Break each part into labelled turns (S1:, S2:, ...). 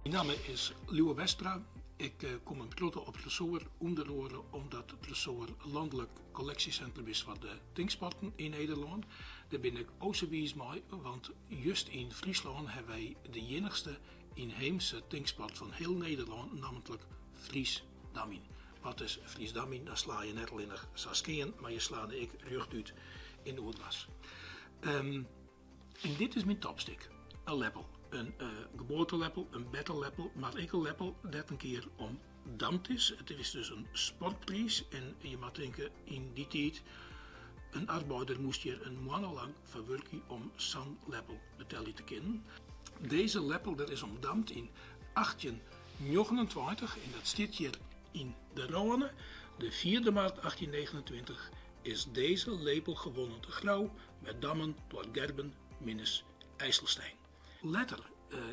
S1: Mijn naam is Liewe Westra. Ik kom in Plotten op Plesoer onderhoren omdat Plesoer landelijk collectiecentrum is van de tinksporten in Nederland. Daar ben ik ook zo wies mee, want juist in Friesland hebben wij de enigste inheemse tinksport van heel Nederland, namelijk Friesdammen. Wat is Friesdammen? Dan sla je net alleen nog Saskeën, maar je slaat ik rug uit in Oerdwas. En dit is mijn topstick, een leppel. Een geboorteleppel, een betterleppel, maar ik een leppel dat een keer omdamd is. Het is dus een sportprijs en je mag denken in die tijd, een arbeider moest hier een maand lang verwerken om zo'n leppel betalen te kunnen. Deze leppel dat is omdamd in 1829 en dat staat hier in de Rhône. De 4 maart 1829 is deze lepel gewonnen te Grauw met dammen door Gerben minus IJsselstein. Later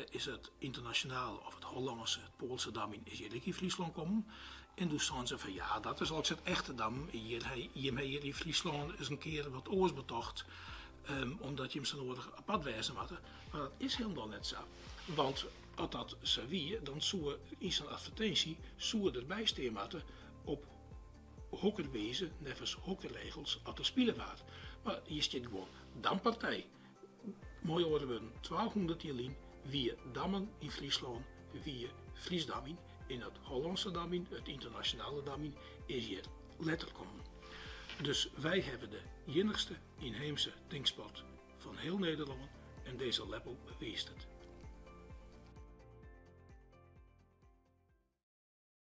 S1: is het internationaal of het Hollandse, het Poolse dammen is hier in Friesland komen. En toen zeiden ze van ja, dat is ook het echte dam. Hier in Friesland is een keer wat oors betocht. Omdat je hem zo nodig apart wijzen had. Maar dat is helemaal net zo. Want als dat zo wie, dan zou in zijn advertentie erbij staan op hokkerwezen, nevens hokkerregels, als er spelen waren. Maar hier staat gewoon dampartij. Mooi woorden, 1200 jaar lang, wie dammen in Friesland, wie Friesdammen. In het Hollandse dammen, het internationale dammen, is hier letterlijk komen. Dus wij hebben de enigste inheemse tinksport van heel Nederland en deze leppel beweest het.